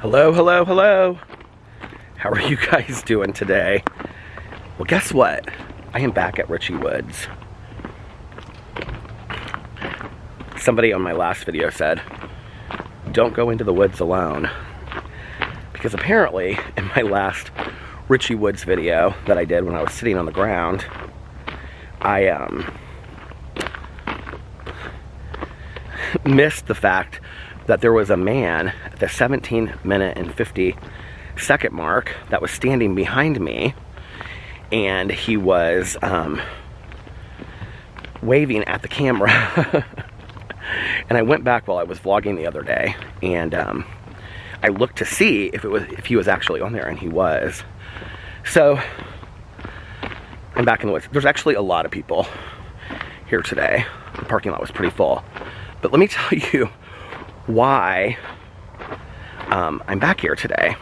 Hello, hello, hello. How are you guys doing today? Well, guess what? I am back at Richie Woods. Somebody on my last video said, don't go into the woods alone. Because apparently, in my last Richie Woods video that I did when I was sitting on the ground, I missed the fact that there was a man at the 17-minute and 50-second mark that was standing behind me, and he was waving at the camera. And I went back while I was vlogging the other day, and I looked to see if he was actually on there, and he was. So I'm back in the woods. There's actually a lot of people here today. The parking lot was pretty full. But let me tell you why I'm back here today.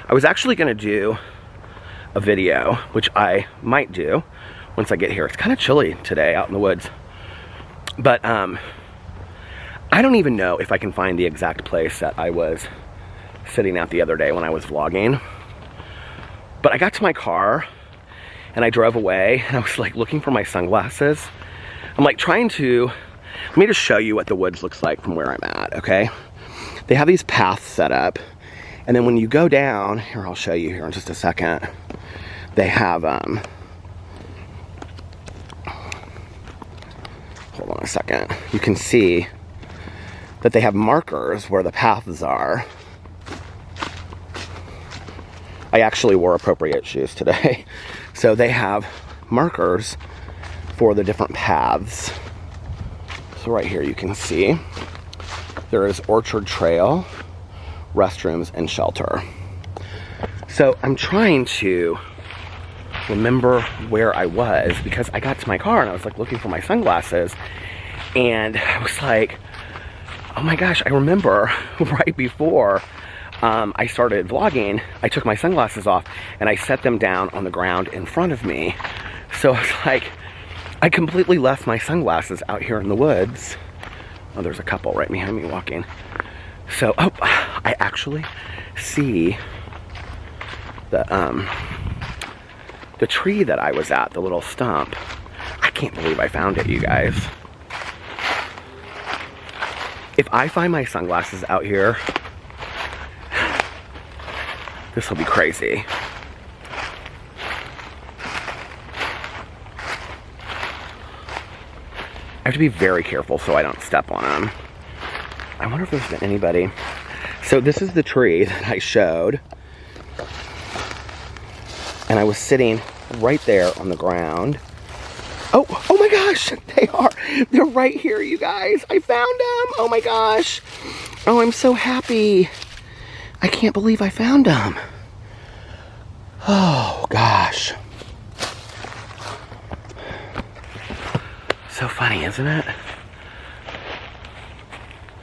I was actually going to do a video, which I might do once I get here. It's kind of chilly today out in the woods. But I don't even know if I can find the exact place that I was sitting at the other day when I was vlogging. But I got to my car and I drove away, and I was like looking for my sunglasses. I'm like trying to, let me just show you what the woods looks like from where I'm at, okay? They have these paths set up, and then when you go down, here, I'll show you here in just a second. They have, hold on a second. You can see that they have markers where the paths are. I actually wore appropriate shoes today. So they have markers for the different paths. So right here you can see there is Orchard Trail, restrooms, and shelter. So I'm trying to remember where I was, because I got to my car and I was like looking for my sunglasses, and I was like, oh my gosh, I remember right before I started vlogging, I took my sunglasses off and I set them down on the ground in front of me. So it's like, I completely left my sunglasses out here in the woods. Oh, there's a couple right behind me walking. So, oh, I actually see the tree that I was at, the little stump. I can't believe I found it, you guys. If I find my sunglasses out here, this will be crazy. I have to be very careful so I don't step on them. I wonder if there's been anybody. So this is the tree that I showed. And I was sitting right there on the ground. Oh my gosh, they're right here, you guys. I found them. Oh my gosh. Oh, I'm so happy. I can't believe I found them. Oh gosh. So funny, isn't it?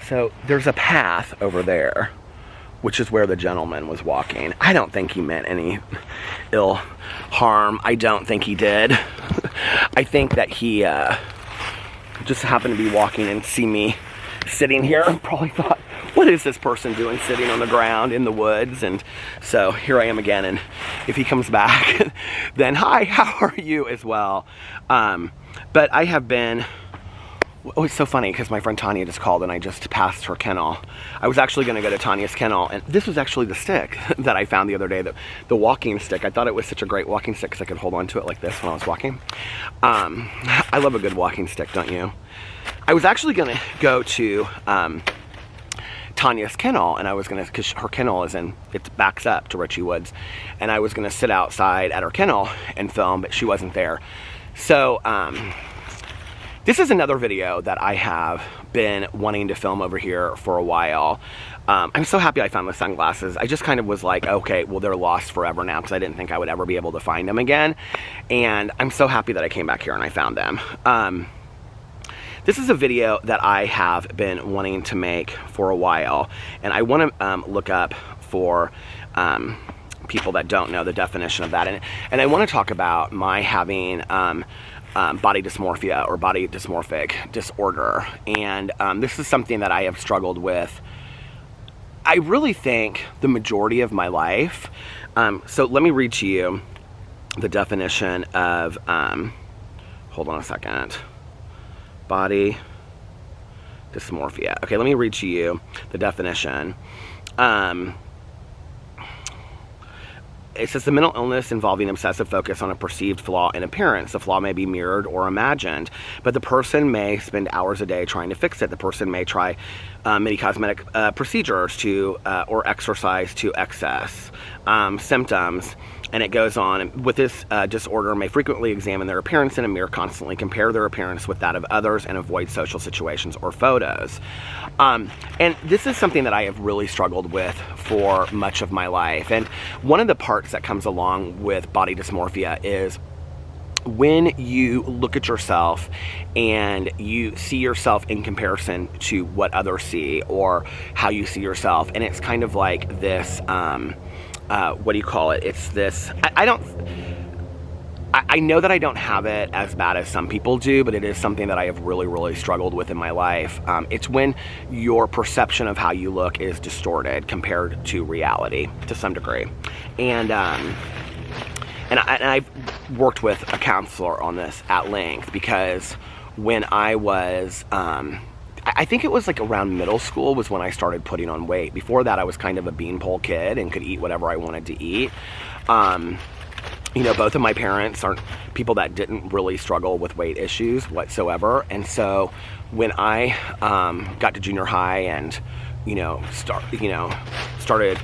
So there's a path over there, which is where the gentleman was walking. I don't think he meant any ill harm. I don't think he did. I think that he just happened to be walking and see me sitting here and probably thought, what is this person doing sitting on the ground in the woods? And so here I am again, and if he comes back, then hi, how are you as well? But I have been, oh, it's so funny because my friend Tanya just called and I just passed her kennel. I was actually going to go to Tanya's kennel, and this was actually the stick that I found the other day, the walking stick. I thought it was such a great walking stick because I could hold on to it like this when I was walking. I love a good walking stick, don't you? I was actually going to go to Tanya's kennel, and I was gonna, because her kennel is in, it backs up to Richie Woods, and I was gonna sit outside at her kennel and film, but she wasn't there. So this is another video that I have been wanting to film over here for a while. I'm so happy I found the sunglasses. I just kind of was like, okay, well, they're lost forever now, because I didn't think I would ever be able to find them again, and I'm so happy that I came back here and I found them. This is a video that I have been wanting to make for a while, and I want to look up for people that don't know the definition of that, and I want to talk about my having body dysmorphia or body dysmorphic disorder, and this is something that I have struggled with I really think the majority of my life, so let me read to you the definition of, hold on a second, body dysmorphia. Okay, let me read to you the definition. It says the mental illness involving obsessive focus on a perceived flaw in appearance. The flaw may be mirrored or imagined, but the person may spend hours a day trying to fix it. The person may try many cosmetic procedures to or exercise to excess. Symptoms, and it goes on. With this disorder, may frequently examine their appearance in a mirror, constantly compare their appearance with that of others, and avoid social situations or photos. And this is something that I have really struggled with for much of my life. And one of the parts that comes along with body dysmorphia is when you look at yourself and you see yourself in comparison to what others see or how you see yourself, and it's kind of like this, what do you call it? It's this, I know that I don't have it as bad as some people do, but it is something that I have really, really struggled with in my life. It's when your perception of how you look is distorted compared to reality to some degree. And I've worked with a counselor on this at length, because when I was, I think it was like around middle school was when I started putting on weight. Before that, I was kind of a beanpole kid and could eat whatever I wanted to eat. You know, both of my parents aren't people that didn't really struggle with weight issues whatsoever. And so when I got to junior high and, started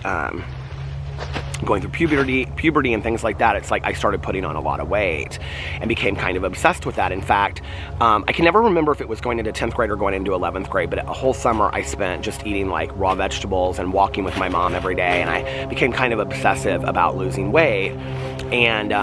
going through puberty and things like that, it's like I started putting on a lot of weight and became kind of obsessed with that. In fact, I can never remember if it was going into 10th grade or going into 11th grade, but a whole summer I spent just eating like raw vegetables and walking with my mom every day, and I became kind of obsessive about losing weight. And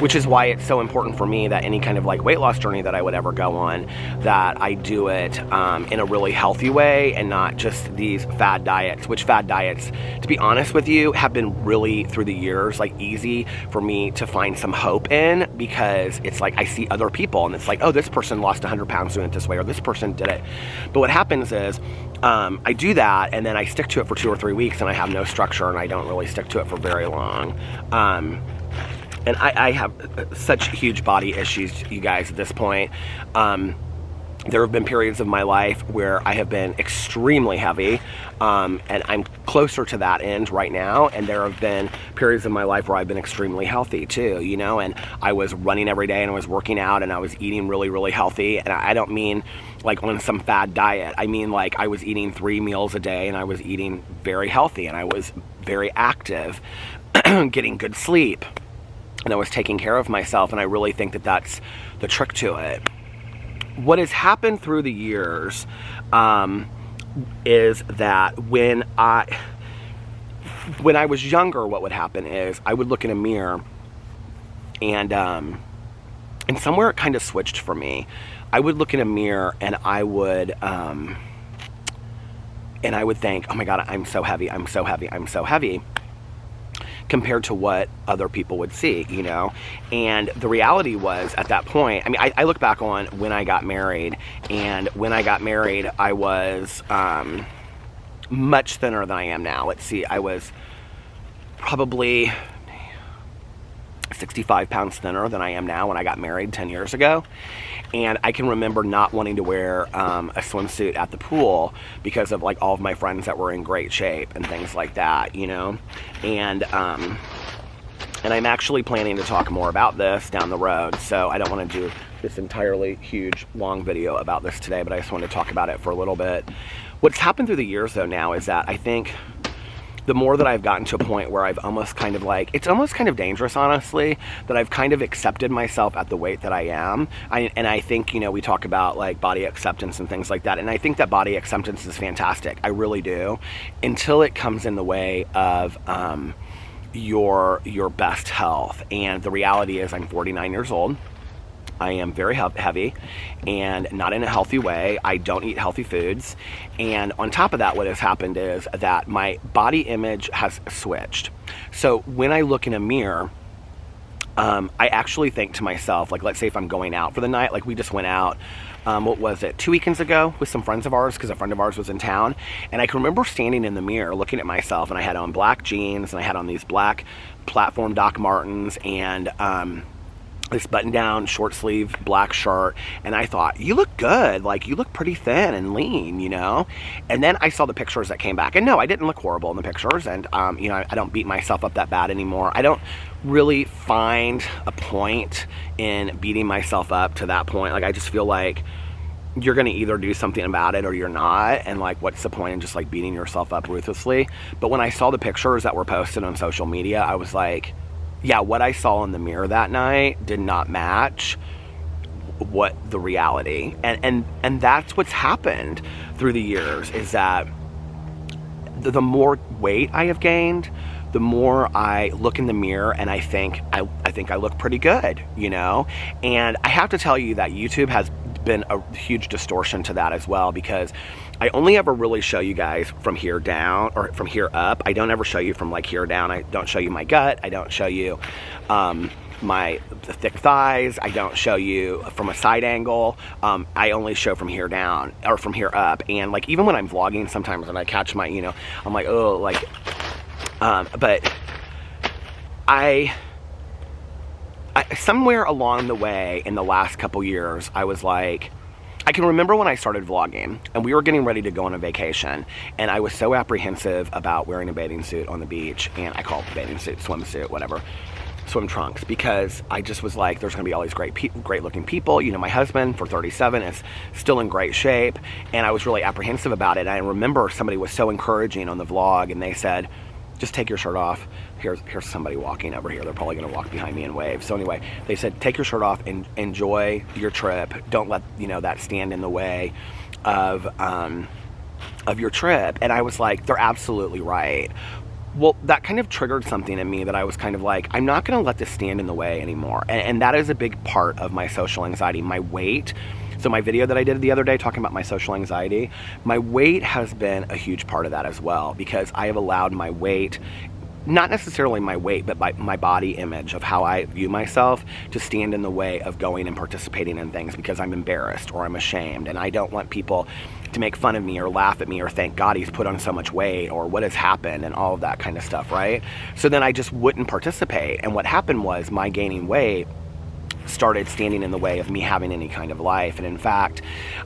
which is why it's so important for me that any kind of like weight loss journey that I would ever go on, that I do it in a really healthy way and not just these fad diets, which fad diets, to be honest with you, have been really through the years like easy for me to find some hope in, because it's like I see other people and it's like, oh, this person lost 100 pounds doing it this way, or this person did it. But what happens is I do that and then I stick to it for 2 or 3 weeks and I have no structure and I don't really stick to it for very long. And I have such huge body issues, you guys, at this point. There have been periods of my life where I have been extremely heavy, and I'm closer to that end right now. And there have been periods of my life where I've been extremely healthy too, and I was running every day and I was working out and I was eating really, really healthy. And I don't mean like on some fad diet. I mean like I was eating 3 meals a day and I was eating very healthy and I was very active, getting good sleep. And I was taking care of myself, and I really think that that's the trick to it. What has happened through the years is that when I was younger, what would happen is I would look in a mirror, and somewhere it kind of switched for me. I would look in a mirror and I would think, oh my God, I'm so heavy, I'm so heavy, I'm so heavy, compared to what other people would see, And the reality was, at that point, I mean, I look back on when I got married, and when I got married, I was much thinner than I am now. Let's see, I was probably 65 pounds thinner than I am now when I got married 10 years ago. And I can remember not wanting to wear a swimsuit at the pool because of like all of my friends that were in great shape and things like that, And I'm actually planning to talk more about this down the road. So I don't want to do this entirely huge, long video about this today, but I just want to talk about it for a little bit. What's happened through the years though now is that I think the more that I've gotten to a point where I've almost kind of like, it's almost kind of dangerous, honestly, that I've kind of accepted myself at the weight that I am. And I think, we talk about like body acceptance and things like that. And I think that body acceptance is fantastic. I really do. Until it comes in the way of your best health. And the reality is I'm 49 years old. I am very heavy and not in a healthy way. I don't eat healthy foods. And on top of that, what has happened is that my body image has switched. So when I look in a mirror, I actually think to myself, like, let's say if I'm going out for the night, like we just went out, what was it, 2 weekends ago with some friends of ours, because a friend of ours was in town, and I can remember standing in the mirror looking at myself, and I had on black jeans, and I had on these black platform Doc Martens, and this button-down, short-sleeve, black shirt, and I thought, you look good, like, you look pretty thin and lean, you know? And then I saw the pictures that came back, and no, I didn't look horrible in the pictures, and, you know, I don't beat myself up that bad anymore. I don't really find a point in beating myself up to that point. Like, I just feel like you're gonna either do something about it or you're not, and like, what's the point in just like beating yourself up ruthlessly? But when I saw the pictures that were posted on social media, I was like, yeah, what I saw in the mirror that night did not match what the reality. And that's what's happened through the years, is that the more weight I have gained, the more I look in the mirror and I think I look pretty good, you know? And I have to tell you that YouTube has been a huge distortion to that as well, because I only ever really show you guys from here down, or from here up. I don't ever show you from like here down. I don't show you my gut. I don't show you my thick thighs. I don't show you from a side angle. I only show from here down, or from here up. And like, even when I'm vlogging sometimes and I catch my, you know, I'm like, oh, like, but I somewhere along the way in the last couple years, I was like, I can remember when I started vlogging and we were getting ready to go on a vacation, and I was so apprehensive about wearing a bathing suit on the beach, and I call it bathing suit, swimsuit, whatever, swim trunks, because I just was like, there's gonna be all these great looking people. You know, my husband for 37 is still in great shape, and I was really apprehensive about it. And I remember somebody was so encouraging on the vlog, and they said, just take your shirt off. Here's somebody walking over here. They're probably gonna walk behind me and wave. So anyway, they said, take your shirt off and enjoy your trip. Don't let, you know, that stand in the way of your trip. And I was like, they're absolutely right. Well, that kind of triggered something in me that I was kind of like, I'm not gonna let this stand in the way anymore. And that is a big part of my social anxiety, my weight. So my video that I did the other day talking about my social anxiety, my weight has been a huge part of that as well, because I have allowed my weight, not necessarily my weight, but my body image of how I view myself, to stand in the way of going and participating in things, because I'm embarrassed or I'm ashamed, and I don't want people to make fun of me or laugh at me or think, God, he's put on so much weight, or what has happened, and all of that kind of stuff, right? So then I just wouldn't participate, and what happened was my gaining weight started standing in the way of me having any kind of life. And in fact,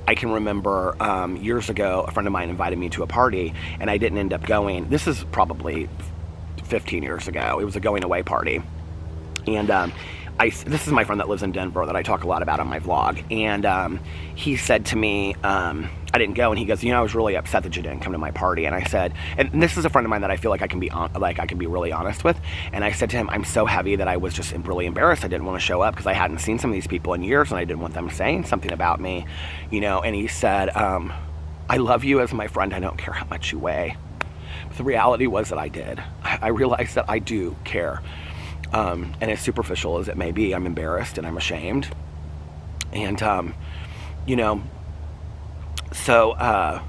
I can remember years ago, a friend of mine invited me to a party, and I didn't end up going. This is probably 15 years ago. It was a going away party. And this is my friend that lives in Denver that I talk a lot about on my vlog. And he said to me, I didn't go, and he goes, you know, I was really upset that you didn't come to my party. And I said, and this is a friend of mine that I feel like I can be really honest with. And I said to him, I'm so heavy that I was just really embarrassed. I didn't want to show up because I hadn't seen some of these people in years, and I didn't want them saying something about me, you know. And he said, I love you as my friend. I don't care how much you weigh. But the reality was that I did. I realized that I do care. And as superficial as it may be, I'm embarrassed and I'm ashamed. And, you know, so,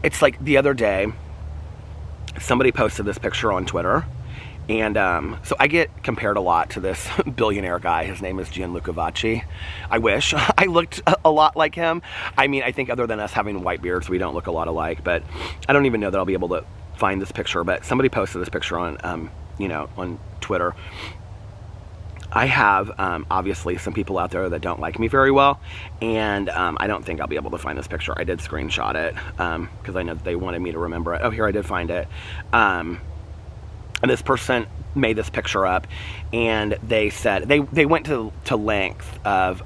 it's like the other day, somebody posted this picture on Twitter, and so I get compared a lot to this billionaire guy. His name is Gianluca Vacci. I wish I looked a lot like him. I mean, I think other than us having white beards, we don't look a lot alike, but I don't even know that I'll be able to find this picture. But somebody posted this picture on, you know, on Twitter. I have, obviously, some people out there that don't like me very well, and I don't think I'll be able to find this picture. I did screenshot it, because I know that they wanted me to remember it. Oh, here, I did find it. And this person made this picture up, and they said, they went to length of,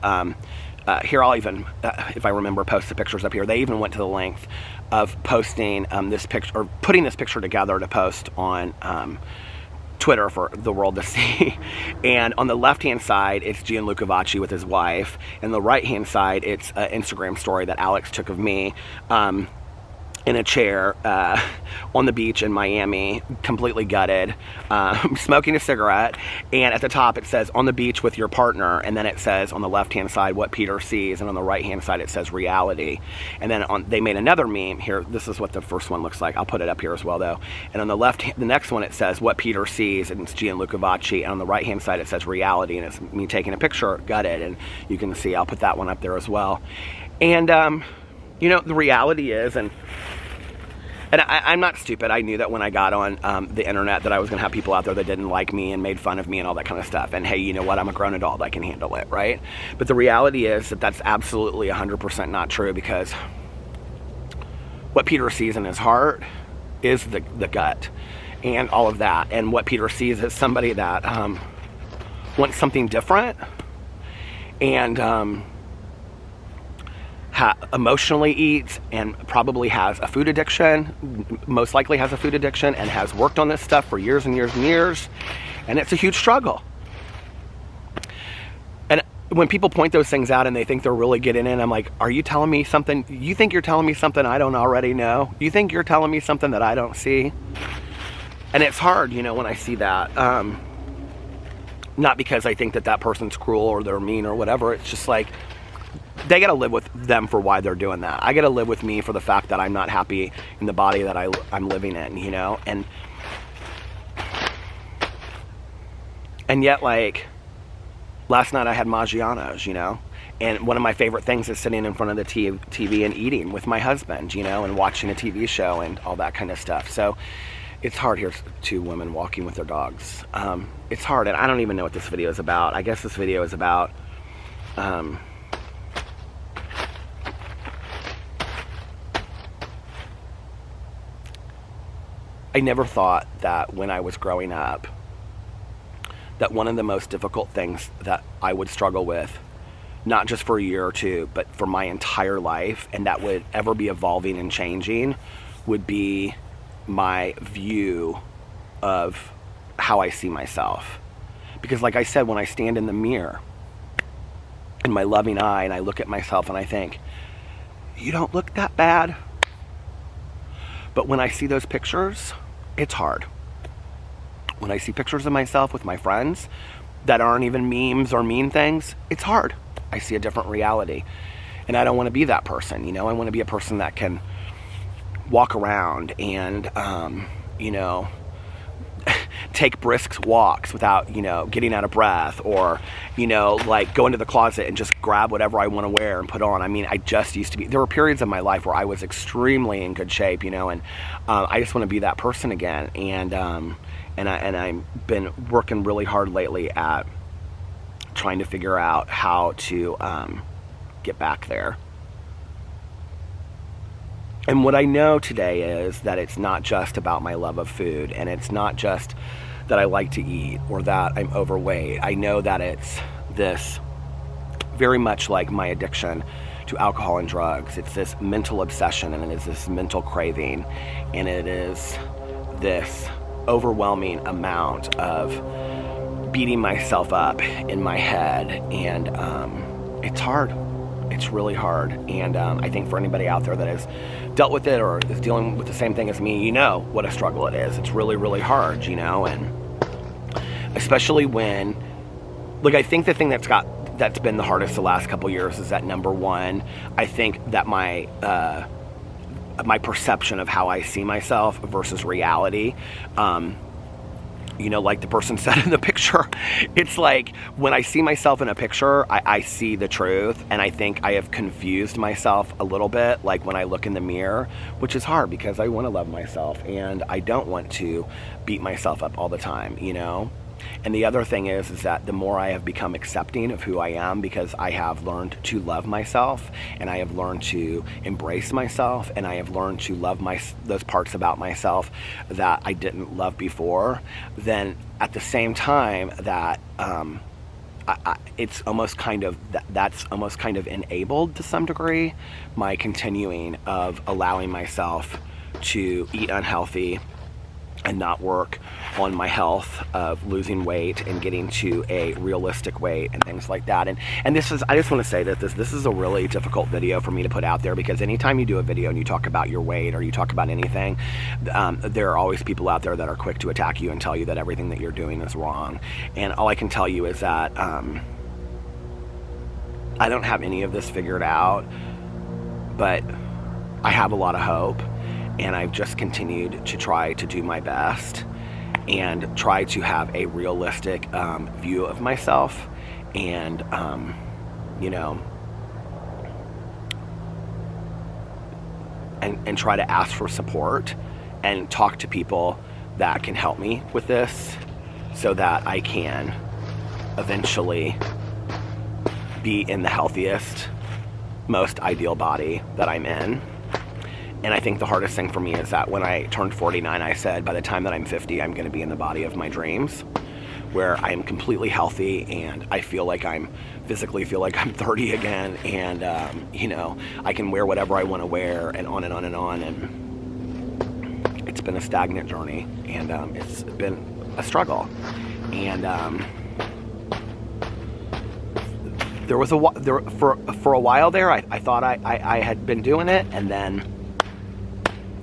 here, I'll even, if I remember, post the pictures up here. They even went to the length of posting this picture, or putting this picture together to post on Twitter for the world to see. And on the left-hand side, it's Gianluca Vacci with his wife, and the right-hand side, it's an Instagram story that Alex took of me. in a chair on the beach in Miami, completely gutted, smoking a cigarette, and at the top it says on the beach with your partner, and then it says on the left hand side what Peter sees, and on the right hand side it says reality. And then they made another meme here. This is what the first one looks like. I'll put it up here as well though. And on the left, the next one it says what Peter sees, and it's Gianluca Vacci, and on the right hand side it says reality, and it's me taking a picture, gutted, and you can see, I'll put that one up there as well. And you know, the reality is, and I'm not stupid. I knew that when I got on the internet that I was going to have people out there that didn't like me and made fun of me and all that kind of stuff. And hey, you know what? I'm a grown adult. I can handle it, right? But the reality is that that's absolutely 100% not true, because what Peter sees in his heart is the gut and all of that. And what Peter sees is somebody that wants something different and emotionally eats and probably has a food addiction, most likely has a food addiction, and has worked on this stuff for years and years and years, and it's a huge struggle. And when people point those things out and they think they're really getting in, I'm like, are you telling me something? You think you're telling me something I don't already know? You think you're telling me something that I don't see? And it's hard, you know, when I see that. Not because I think that that person's cruel or they're mean or whatever. It's just like, they got to live with them for why they're doing that. I got to live with me for the fact that I'm not happy in the body that I'm living in, you know? And yet, like, last night I had Maggiano's, you know? And one of my favorite things is sitting in front of the TV and eating with my husband, you know, and watching a TV show and all that kind of stuff. So it's hard. Here's two women walking with their dogs. It's hard, and I don't even know what this video is about. I guess this video is about... I never thought that when I was growing up that one of the most difficult things that I would struggle with, not just for a year or two, but for my entire life, and that would ever be evolving and changing, would be my view of how I see myself. Because like I said, when I stand in the mirror in my loving eye and I look at myself and I think, you don't look that bad. But when I see those pictures, it's hard. When I see pictures of myself with my friends that aren't even memes or mean things, it's hard. I see a different reality. And I don't want to be that person, you know? I want to be a person that can walk around and, you know, take brisk walks without, you know, getting out of breath, or, you know, like go into the closet and just grab whatever I want to wear and put on. I mean, I just used to be, there were periods of my life where I was extremely in good shape, you know, and I just want to be that person again. And I've been working really hard lately at trying to figure out how to get back there. And what I know today is that it's not just about my love of food, and it's not just that I like to eat or that I'm overweight. I know that it's this, very much like my addiction to alcohol and drugs. It's this mental obsession, and it is this mental craving, and it is this overwhelming amount of beating myself up in my head, and it's hard. It's really hard. And I think for anybody out there that has dealt with it or is dealing with the same thing as me, you know what a struggle it is. It's really, really hard, you know, and especially when, like, I think the thing that's been the hardest the last couple years is that, number one, I think that my perception of how I see myself versus reality, you know, like the person said in the picture, it's like when I see myself in a picture, I see the truth, and I think I have confused myself a little bit, like when I look in the mirror, which is hard because I want to love myself and I don't want to beat myself up all the time, you know? And the other thing is that the more I have become accepting of who I am, because I have learned to love myself, and I have learned to embrace myself, and I have learned to love those parts about myself that I didn't love before, then at the same time that it's almost kind of, that's almost kind of enabled to some degree my continuing of allowing myself to eat unhealthy, and not work on my health of losing weight and getting to a realistic weight and things like that. And this is, I just want to say that this is a really difficult video for me to put out there, because anytime you do a video and you talk about your weight or you talk about anything, there are always people out there that are quick to attack you and tell you that everything that you're doing is wrong. And all I can tell you is that I don't have any of this figured out, but I have a lot of hope. And I've just continued to try to do my best and try to have a realistic view of myself, and, you know, and try to ask for support and talk to people that can help me with this, so that I can eventually be in the healthiest, most ideal body that I'm in. And I think the hardest thing for me is that when I turned 49, I said, by the time that I'm 50, I'm going to be in the body of my dreams, where I'm completely healthy and I feel like physically feel like I'm 30 again, and, you know, I can wear whatever I want to wear, and on and on and on. And it's been a stagnant journey, and it's been a struggle. And there was for a while there, I thought I had been doing it, and then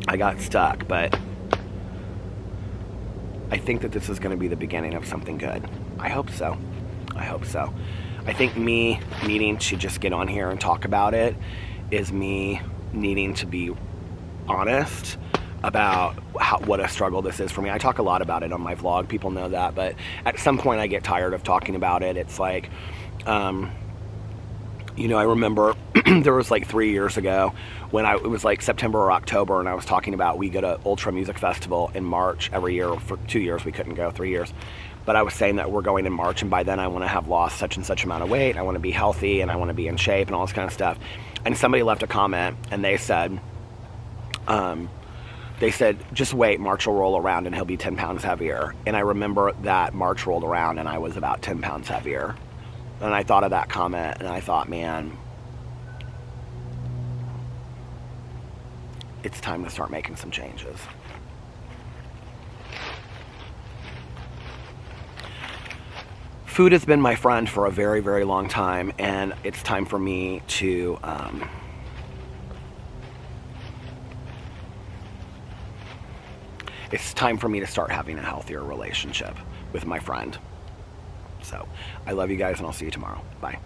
I got stuck. But I think that this is going to be the beginning of something good. I hope so. I hope so. I think me needing to just get on here and talk about it is me needing to be honest about what a struggle this is for me. I talk a lot about it on my vlog. People know that. But at some point I get tired of talking about it. It's like, you know, I remember there was like 3 years ago when it was like September or October, and I was talking about we go to Ultra Music Festival in March every year. For 2 years we couldn't go, 3 years. But I was saying that we're going in March, and by then I want to have lost such and such amount of weight. I want to be healthy, and I want to be in shape and all this kind of stuff. And somebody left a comment, and they said, just wait, March will roll around and he'll be 10 pounds heavier. And I remember that March rolled around and I was about 10 pounds heavier. And I thought of that comment, and I thought, man, it's time to start making some changes. Food has been my friend for a very, very long time, and it's time for me to start having a healthier relationship with my friend. So, I love you guys, and I'll see you tomorrow. Bye.